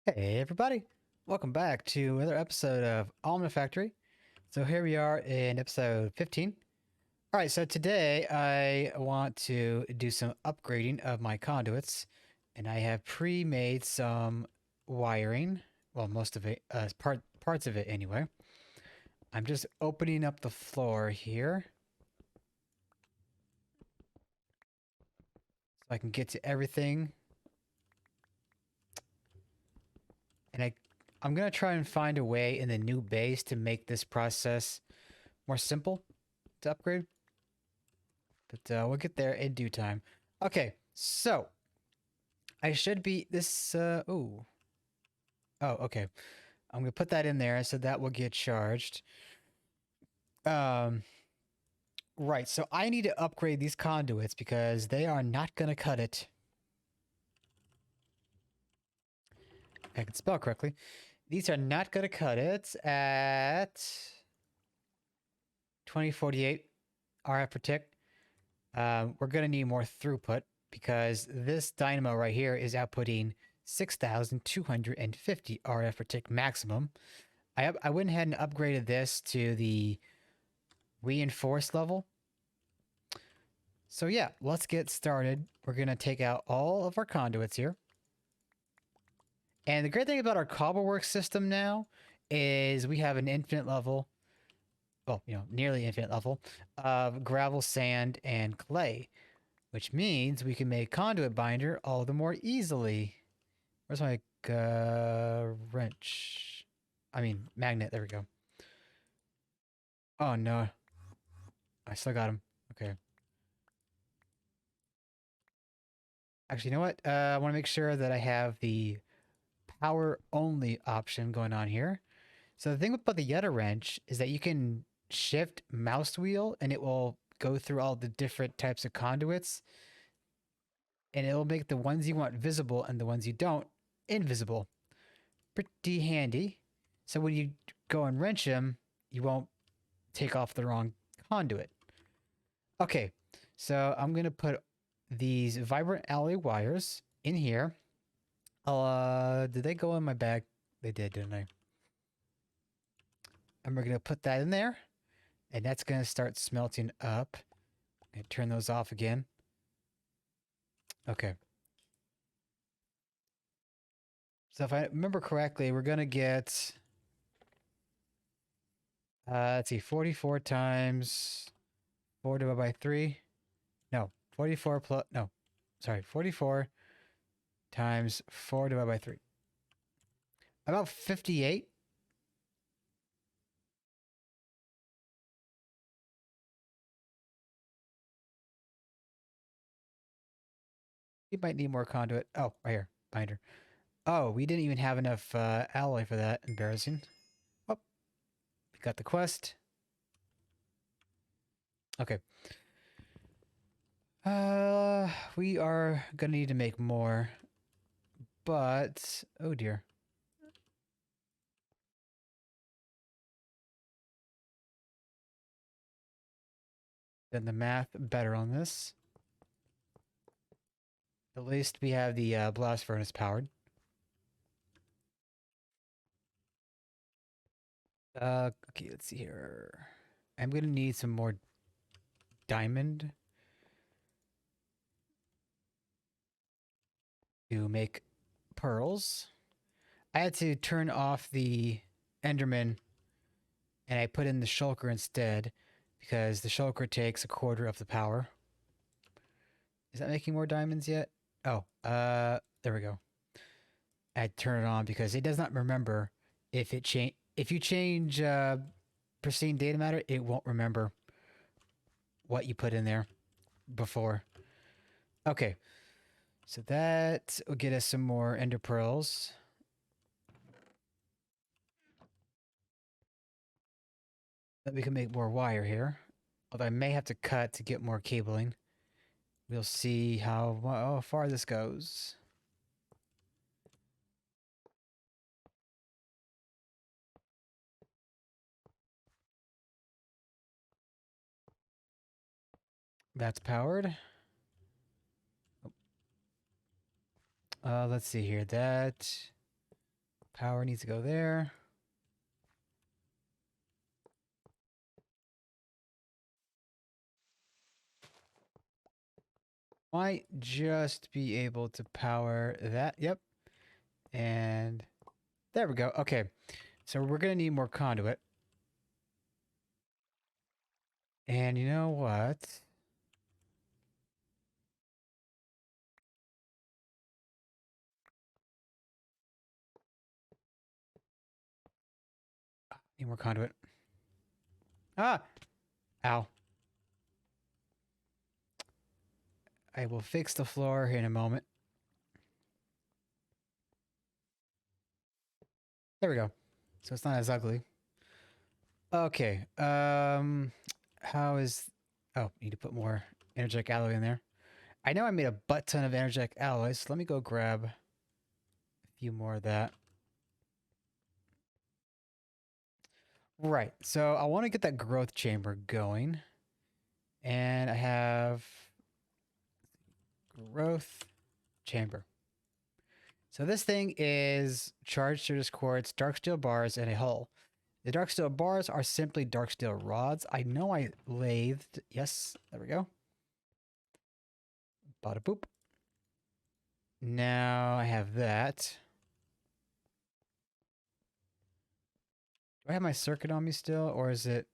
Hey everybody, welcome back to another episode of Omnifactory. So here we are in episode 15. Alright, so today I want to do some upgrading of my conduits, and I have pre-made some wiring. Well, most of it, parts of it anyway. I'm just opening up the floor here so I can get to everything. And I'm gonna try and find a way in the new base to make this process more simple to upgrade. But we'll get there in due time. Okay, so I should be this. Ooh. Oh, okay. I'm gonna put that in there so that will get charged. Um. Right. So I need to upgrade these conduits because they are not gonna cut it. I can spell correctly. These are not gonna cut it at 2048 RF per tick. We're gonna need more throughput because this dynamo right here is outputting 6,250 RF per tick maximum. I went ahead and upgraded this to the reinforced level. So yeah, let's get started. We're gonna take out all of our conduits here. And the great thing about our cobblework system now is we have an infinite level, well, nearly infinite level of gravel, sand, and clay, which means we can make conduit binder all the more easily. Where's my wrench? I mean, magnet. There we go. Oh no. I still got him. Okay. Actually, you know what? I want to make sure that I have the power only option going on here. So the thing about the Yetta wrench is that you can shift mouse wheel and it will go through all the different types of conduits, and it will make the ones you want visible and the ones you don't invisible. Pretty handy. So when you go and wrench them, you won't take off the wrong conduit. Okay, so I'm going to put these vibrant alloy wires in here. Did they go in my bag? They did, didn't they? And we're going to put that in there, and that's going to start smelting up. And turn those off again. Okay. So if I remember correctly, we're going to get, let's see, 44 times 4 divided by 3. No, 44 plus, no, sorry, 44 times 4 divided by 3. About 58. You might need more conduit. Oh, right here, binder. Oh, we didn't even have enough alloy for that. Embarrassing. Oh, we got the quest. Okay. We are gonna need to make more, but oh dear. Then the math better on this. At least we have the blast furnace powered. Okay, let's see here. I'm gonna need some more diamond to make pearls. I had to turn off the Enderman and I put in the shulker instead because the shulker takes a quarter of the power. Is that making more diamonds yet? Oh, there we go. I turn it on because it does not remember if it change. If you change pristine data matter, it won't remember what you put in there before. Okay, so that will get us some more ender pearls. That we can make more wire here. Although I may have to cut to get more cabling. We'll see how far this goes. That's powered. Let's see here. That Power needs to go there. Might just be able to power that. Yep. And there we go. Okay. So we're going to need more conduit. And you know what? Need more conduit. Ah! Ow. I will fix the floor here in a moment. There we go. So it's not as ugly. Okay. How is... Oh, need to put more energetic alloy in there. I know I made a butt ton of energetic alloys. So let me go grab a few more of that. Right. So I want to get that growth chamber going. And I have growth chamber. So this thing is charged Certus quartz, dark steel bars, and a hull. The dark steel bars are simply dark steel rods. I know I lathed. Yes, there we go. Bada boop. Now I have that. Do I have my circuit on me still, or is it...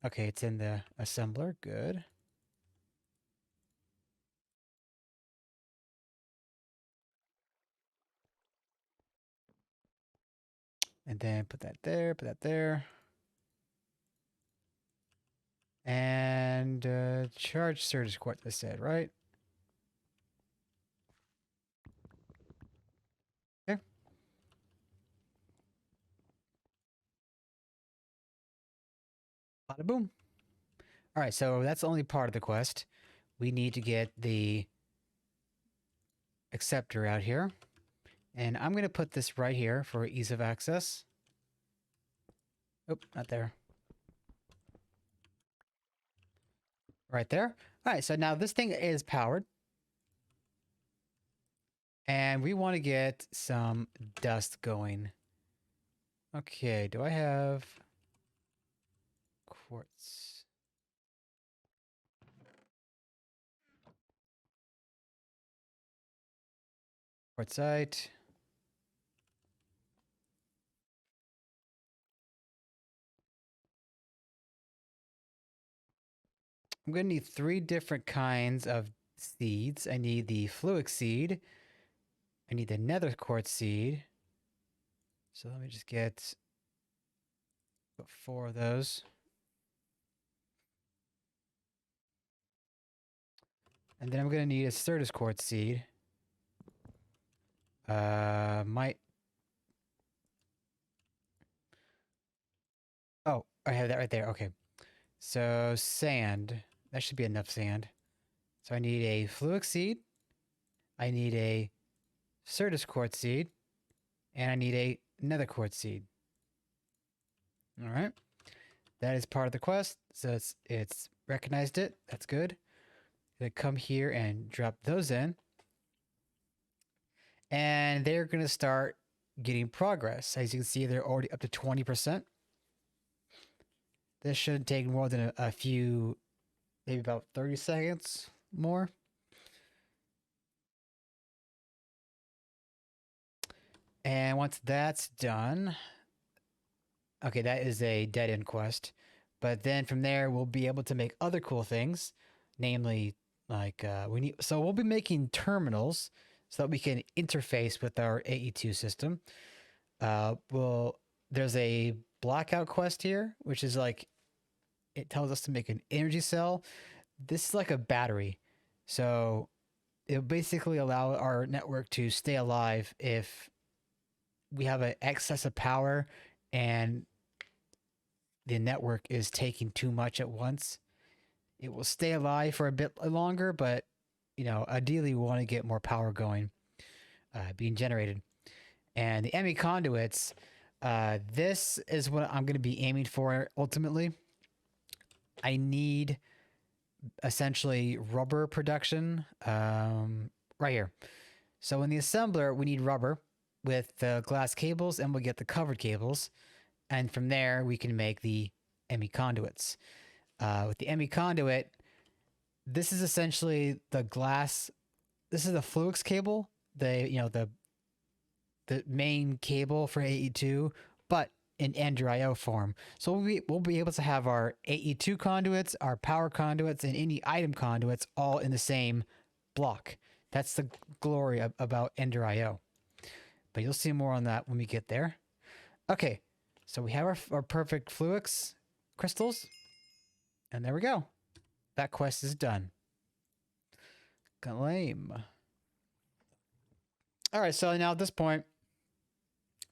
Okay, it's in the assembler. Good. And then put that there, put that there. And charge Certus quartz, I said, right? Okay. Bada boom. All right, so that's only part of the quest. We need to get the acceptor out here. And I'm going to put this right here for ease of access. Oh, not there. Right there. All right, so now this thing is powered. And we want to get some dust going. Okay, do I have quartz? Quartzite. I'm going to need 3 different kinds of seeds. I need the fluic seed. I need the nether quartz seed. So let me just get 4 of those. And then I'm going to need a Certus quartz seed. Might... Oh, I have that right there. Okay. So sand. That should be enough sand. So I need a fluic seed. I need a Certus quartz seed. And I need a nether quartz seed. All right. That is part of the quest. So it's recognized it. That's good. Gonna come here and drop those in. And they're going to start getting progress. As you can see, they're already up to 20%. This shouldn't take more than a few, maybe about 30 seconds more. And once that's done, okay, that is a dead end quest. But then from there, we'll be able to make other cool things, namely, like we'll be making terminals so that we can interface with our AE2 system. There's a blackout quest here, which is like, it tells us to make an energy cell. This is like a battery. So it'll basically allow our network to stay alive if we have an excess of power and the network is taking too much at once. It will stay alive for a bit longer, but ideally we want to get more power going, being generated. And the ME conduits, this is what I'm going to be aiming for ultimately. I need essentially rubber production right here. So in the assembler, we need rubber. with the glass cables, and we'll get the covered cables. And from there, we can make the ME conduits. With the ME conduit, this is essentially the glass. This is the Fluix cable, the main cable for AE2, but in Android.io form. So we'll be able to have our AE2 conduits, our power conduits, and any item conduits all in the same block. That's the glory about Ender.io. But you'll see more on that when we get there. Okay, so we have our perfect Fluix crystals. And there we go. That quest is done. Lame. All right, so now at this point,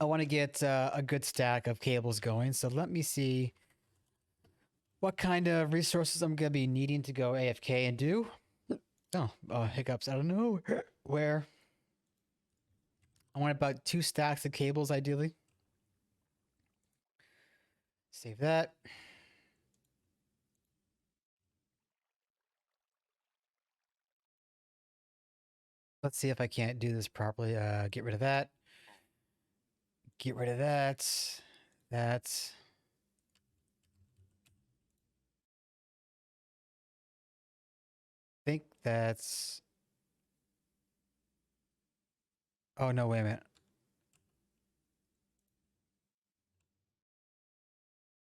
I want to get a good stack of cables going. So let me see what kind of resources I'm going to be needing to go AFK and do. Oh, hiccups. I don't know where. I want about 2 stacks of cables, ideally. Save that. Let's see if I can't do this properly. Get rid of that. Get rid of that. That. I think that's... Oh, no, wait a minute.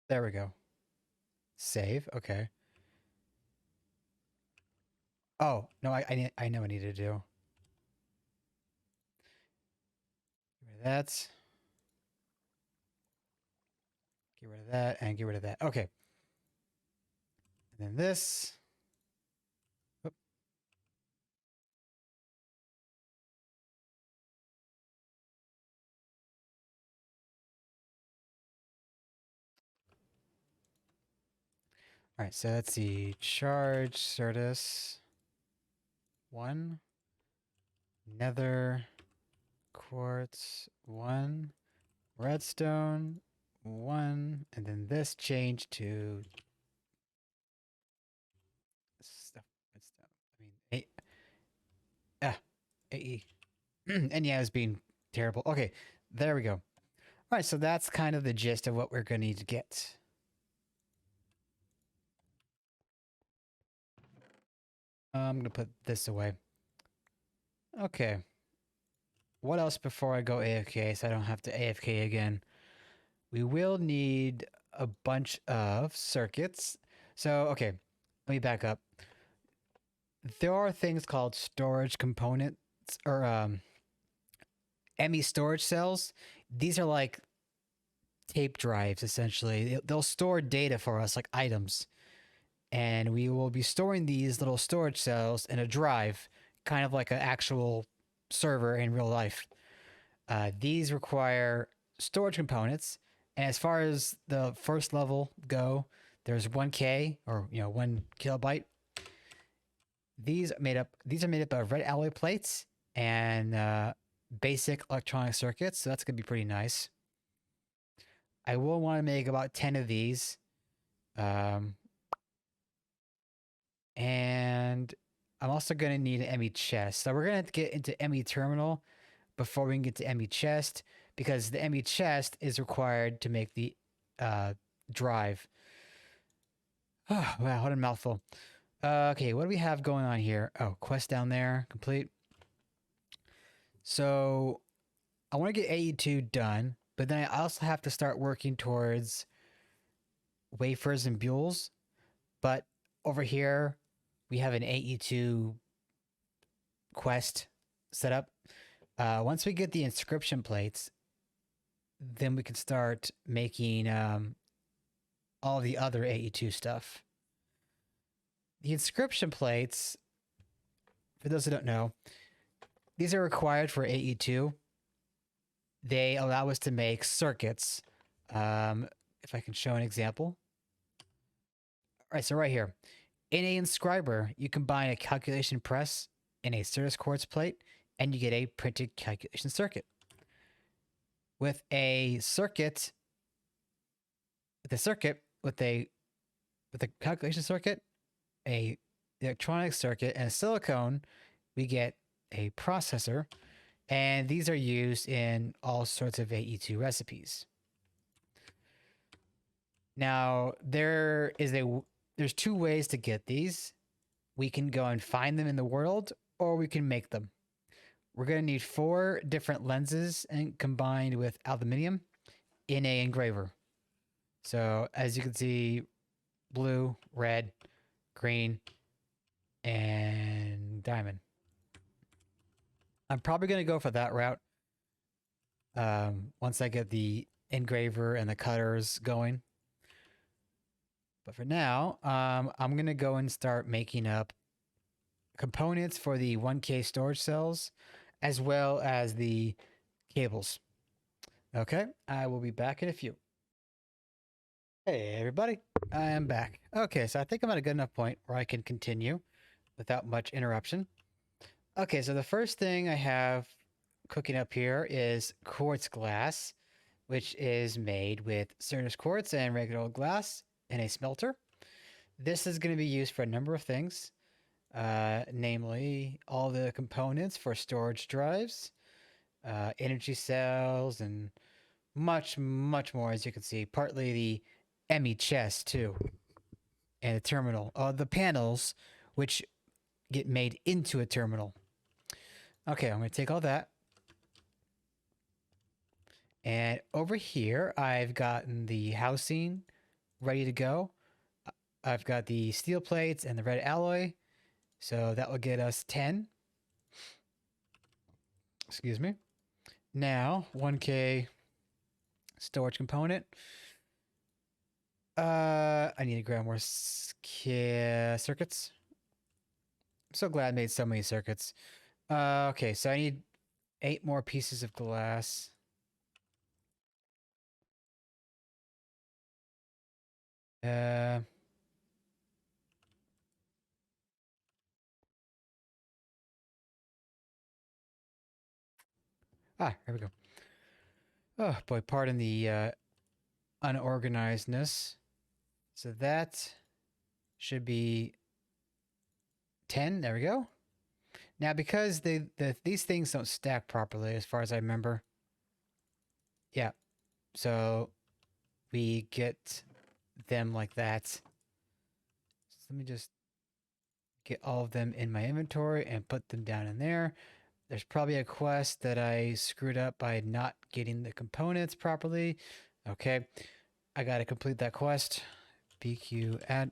There we go. Save. Okay. Oh, no, I know what I need to do. Get rid of that. Get rid of that and get rid of that. Okay. And then this. Oop. All right, so let's see. Charge, Certus. 1. Nether. Quartz. 1. Redstone. 1. And then this changed to stuff. I mean, AE. And yeah, it was being terrible. Okay, there we go. All right, so that's kind of the gist of what we're going to need to get. I'm going to put this away. Okay. What else before I go AFK so I don't have to AFK again? We will need a bunch of circuits. So, okay, let me back up. There are things called storage components or ME storage cells. These are like tape drives, essentially. They'll store data for us, like items. And we will be storing these little storage cells in a drive, kind of like an actual server in real life. These require storage components, and as far as the first level go, there's 1K or 1 kilobyte. These are made up of red alloy plates and basic electronic circuits, so that's gonna be pretty nice. I will want to make about 10 of these. And I'm also going to need an ME chest. So we're going to get into ME terminal before we can get to ME chest, because the ME chest is required to make the drive. Oh, wow, what a mouthful. Okay, what do we have going on here? Oh, quest down there, complete. So I want to get AE2 done, but then I also have to start working towards wafers and bules. But over here, we have an AE2 quest set up. Once we get the inscription plates, then we can start making all the other AE2 stuff. The inscription plates, for those who don't know, these are required for AE2. They allow us to make circuits. If I can show an example. All right, so right here. In a inscriber, you combine a calculation press and a Certus quartz plate, and you get a printed calculation circuit. With a calculation circuit, a electronic circuit, and a silicone, we get a processor. And these are used in all sorts of AE2 recipes. Now, there's two ways to get these. We can go and find them in the world, or we can make them. We're going to need 4 different lenses and combined with aluminium in a engraver. So as you can see, blue, red, green, and diamond. I'm probably going to go for that route once I get the engraver and the cutters going. But for now, I'm going to go and start making up components for the 1K storage cells, as well as the cables. Okay, I will be back in a few. Hey everybody, I am back. Okay, so I think I'm at a good enough point where I can continue without much interruption. Okay, so the first thing I have cooking up here is quartz glass, which is made with Cernus quartz and regular old glass in a smelter. This is going to be used for a number of things, namely all the components for storage drives, energy cells, and much, much more, as you can see. Partly the ME chest, too, and a terminal. The panels, which get made into a terminal. Okay, I'm going to take all that. And over here, I've gotten the housing ready to go. I've got the steel plates and the red alloy. So that will get us 10. Excuse me. Now, 1K storage component. I need to grab more circuits. I'm so glad I made so many circuits. Okay, so I need 8 more pieces of glass. Here we go. Oh boy, pardon the unorganizedness. So that should be 10. There we go. Now, because these things don't stack properly, as far as I remember. Yeah. So we get them like that. So let me just get all of them in my inventory and put them down in there. There's probably a quest that I screwed up by not getting the components properly. Okay. I got to complete that quest. BQ add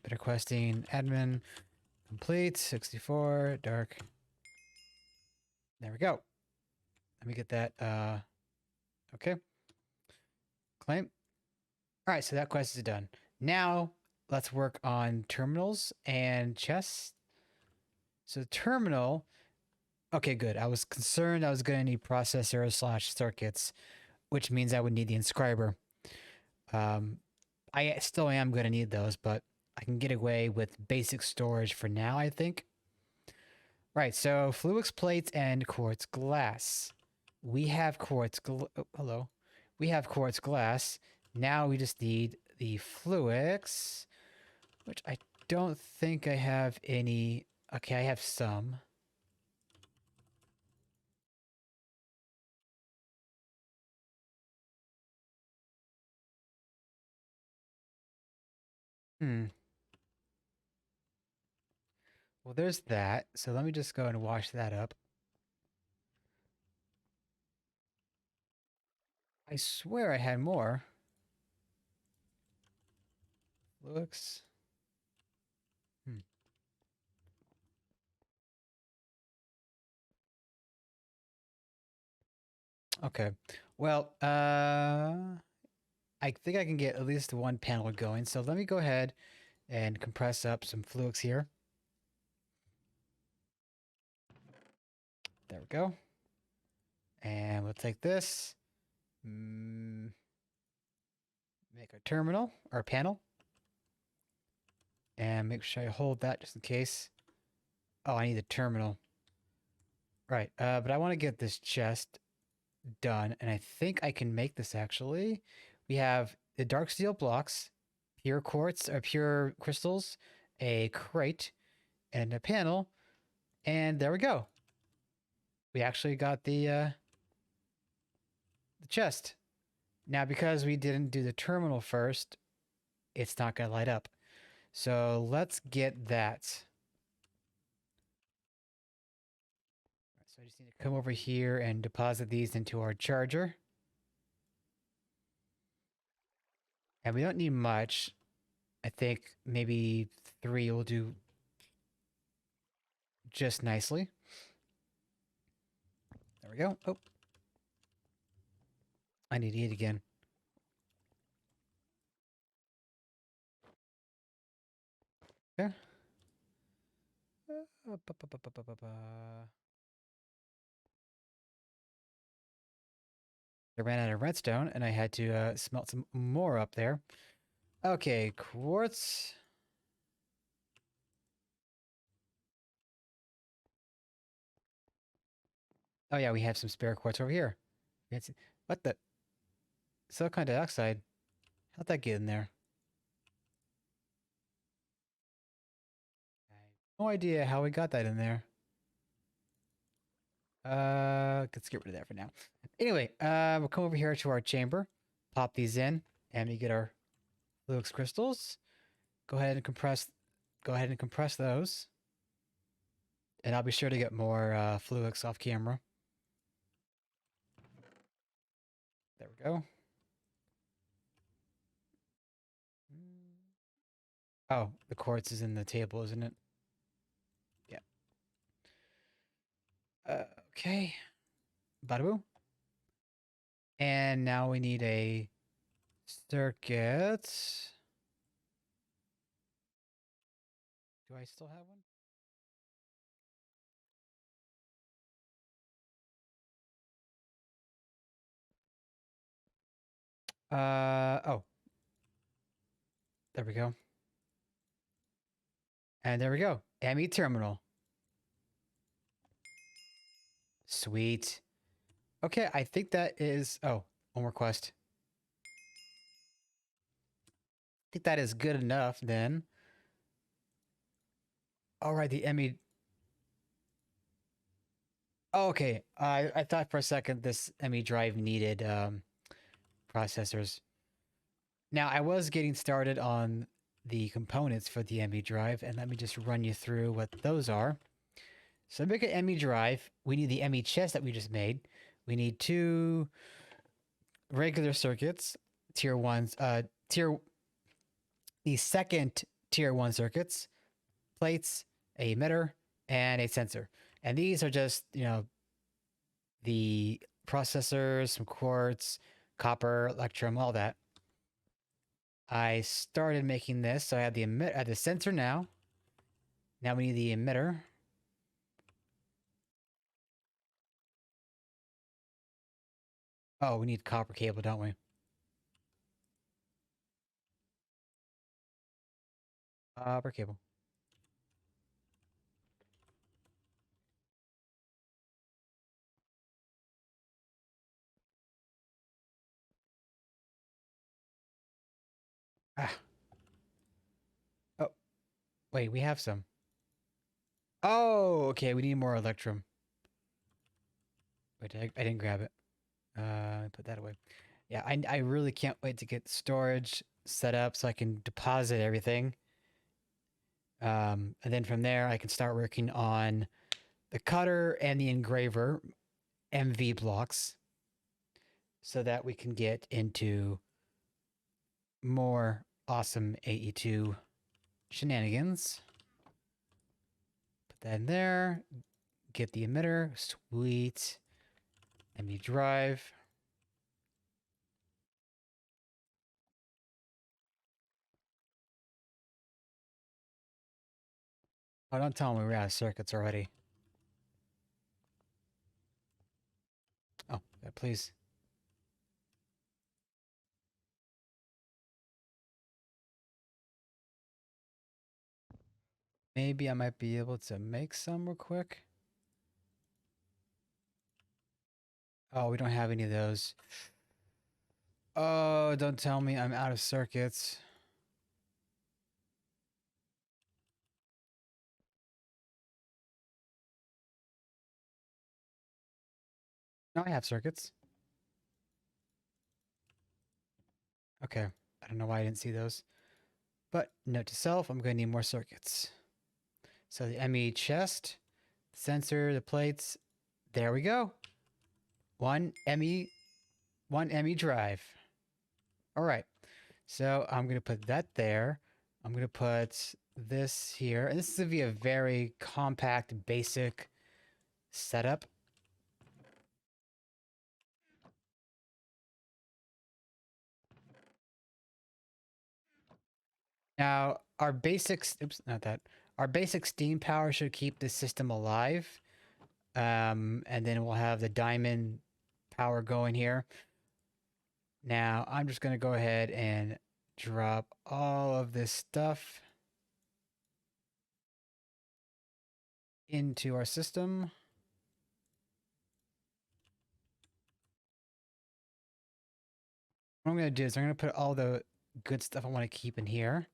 better questing admin complete 64 dark. There we go. Let me get that. Okay. Claim. All right, so that quest is done. Now let's work on terminals and chests. So terminal. Okay, good. I was concerned I was going to need processor / circuits, which means I would need the inscriber. I still am going to need those, but I can get away with basic storage for now, I think. Right, so Fluix plates and quartz glass. We have hello. We have quartz glass. Now we just need the Fluix, which I don't think I have any. Okay, I have some. Well, there's that. So let me just go and wash that up. I swear I had more. Looks. Okay. Well, I think I can get at least one panel going. So let me go ahead and compress up some Fluix here. There we go. And we'll take this. Make a terminal or panel. And make sure I hold that just in case. Oh, I need a terminal. Right. But I want to get this chest done. And I think I can make this actually. We have the dark steel blocks, pure quartz or pure crystals, a crate, and a panel. And there we go. we actually got the chest. Now, because we didn't do the terminal first, it's not going to light up. So let's get that. So I just need to come over here and deposit these into our charger. And we don't need much. I think maybe 3 will do just nicely. There we go. Oh, I need to eat again. Yeah. I ran out of redstone and I had to smelt some more up there. Okay, quartz. Oh yeah, we have some spare quartz over here. What the? Silicon dioxide? How'd that get in there? I have no idea how we got that in there. Let's get rid of that for now. Anyway, we'll come over here to our chamber, pop these in, and we get our Flux crystals. Go ahead and compress. Go ahead and compress those, and I'll be sure to get more Flux off camera. There we go. Oh, the quartz is in the table, isn't it? Yeah. Okay. Bada boo. And now we need a circuit. Do I still have one? Oh. There we go. And there we go. ME terminal. Sweet. Okay, I think that is... Oh, one more quest. I think that is good enough, then. Alright, the ME... Oh, okay. I thought for a second this ME drive needed processors. Now, I was getting started on the components for the ME drive, and let me just run you through what those are. So to make an ME drive, we need the ME chest that we just made. We need 2 regular circuits, tier 1s, the second tier 1 circuits, plates, a emitter, and a sensor. And these are just, the processors, some quartz, copper, electrum, all that. I started making this, so I have the sensor now. Now we need the emitter. Oh, we need copper cable, don't we? Copper cable. Ah. Oh, wait, we have some. Oh, okay, we need more electrum. Wait, I didn't grab it. Put that away. Yeah, I really can't wait to get storage set up so I can deposit everything. And then from there, I can start working on the cutter and the engraver MV blocks so that we can get into more awesome AE2 shenanigans. Put that in there. Get the emitter. Sweet. ME drive. Oh, don't tell me we're out of circuits already. Oh, yeah, please. Maybe I might be able to make some real quick. Oh, we don't have any of those. Oh, don't tell me I'm out of circuits. No, I have circuits. Okay. I don't know why I didn't see those. But note to self, I'm going to need more circuits. So the ME chest, sensor, the plates. There we go. One ME drive. All right. So I'm going to put that there. I'm going to put this here. And this is going to be a very compact, basic setup. Now, our basics, oops, not that. Our basic steam power should keep the system alive. And then we'll have the diamond power going here. Now, I'm just going to go ahead and drop all of this stuff into our system. What I'm going to do is I'm going to put all the good stuff I want to keep in here.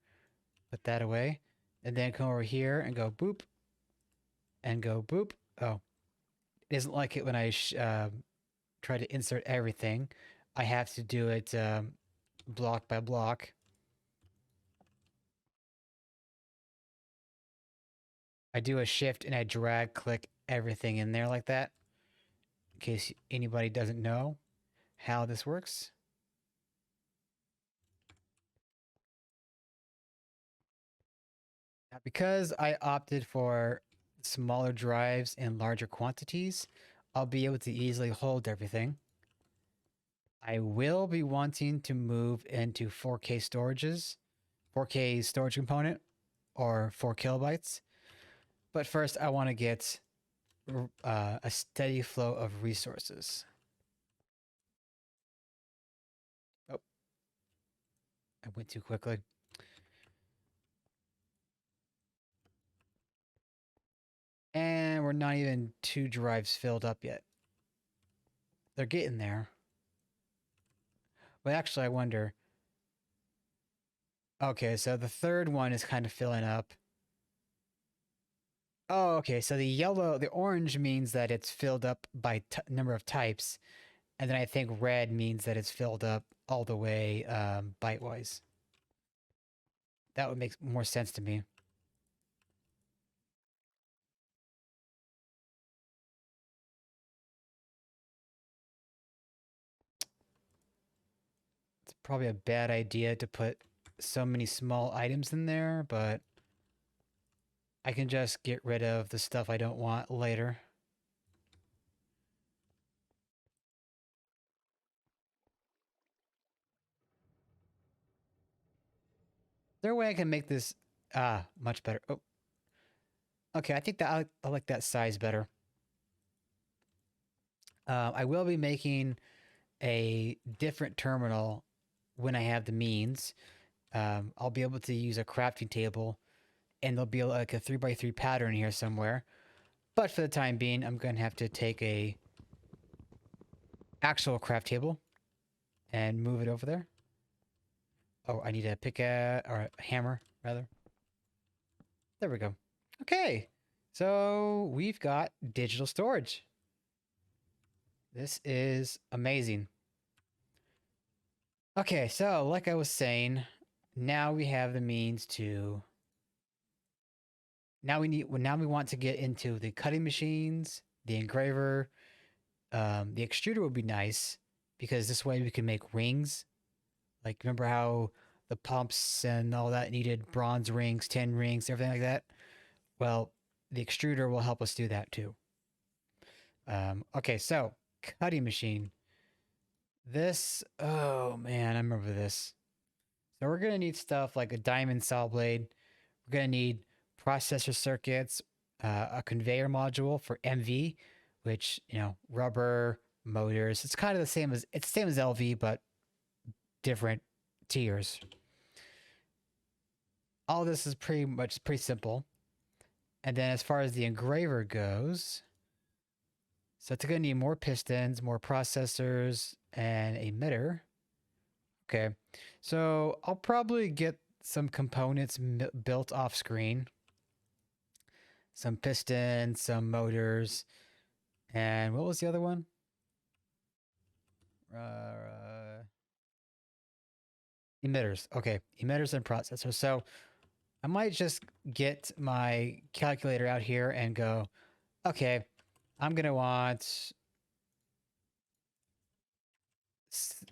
Put that away. And then come over here and go boop. And go boop. Oh. It isn't like it when I try to insert everything. I have to do it block by block. I do a shift and I drag click everything in there like that. In case anybody doesn't know how this works. Now, because I opted for smaller drives in larger quantities, I'll be able to easily hold everything. I will be wanting to move into 4K storages, 4K storage component, or 4 kilobytes. But first, I want to get a steady flow of resources. Oh, I went too quickly. And we're not even 2 drives filled up yet. They're getting there. But actually, I wonder. Okay, so the third one is kind of filling up. Oh, okay, so the orange means that it's filled up by number of types. And then I think red means that it's filled up all the way byte-wise. That would make more sense to me. It's probably a bad idea to put so many small items in there, but I can just get rid of the stuff I don't want later. Is there a way I can make this much better? Oh, okay. I think that I like that size better. I will be making a different terminal when I have the means. I'll be able to use a crafting table, and there'll be like a 3x3 pattern here somewhere. But for the time being, I'm going to have to take a actual craft table and move it over there. Oh, I need a or a hammer, rather. There we go. Okay, so we've got digital storage. This is amazing. Okay, so like I was saying, now we have the means to. Now we want to get into the cutting machines, the engraver, the extruder would be nice because this way we can make rings. Like remember how the pumps and all that needed bronze rings, tin rings, everything like that. Well, the extruder will help us do that too. Okay, so cutting machine. This, oh man, I remember this. So we're gonna need stuff like a diamond saw blade. We're gonna need processor circuits, a conveyor module for MV, which rubber motors. It's kind of the same as LV, but different tiers. All this is pretty simple. And then as far as the engraver goes, so it's going to need more pistons, more processors, and a emitter. Okay, so I'll probably get some components built off screen. Some pistons, some motors, and what was the other one? Emitters. Okay, emitters and processors. So I might just get my calculator out here and go, okay, I'm going to want,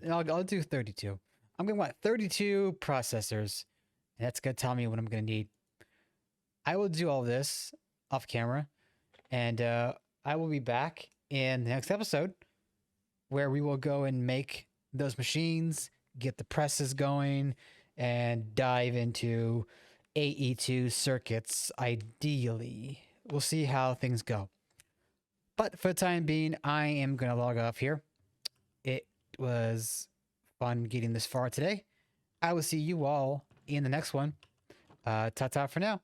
I'll do 32. I'm going to want 32 processors. And that's going to tell me what I'm going to need. I will do all this off camera. And I will be back in the next episode where we will go and make those machines, get the presses going, and dive into AE2 circuits, ideally. We'll see how things go. But for the time being, I am going to log off here. It was fun getting this far today. I will see you all in the next one. Ta-ta for now.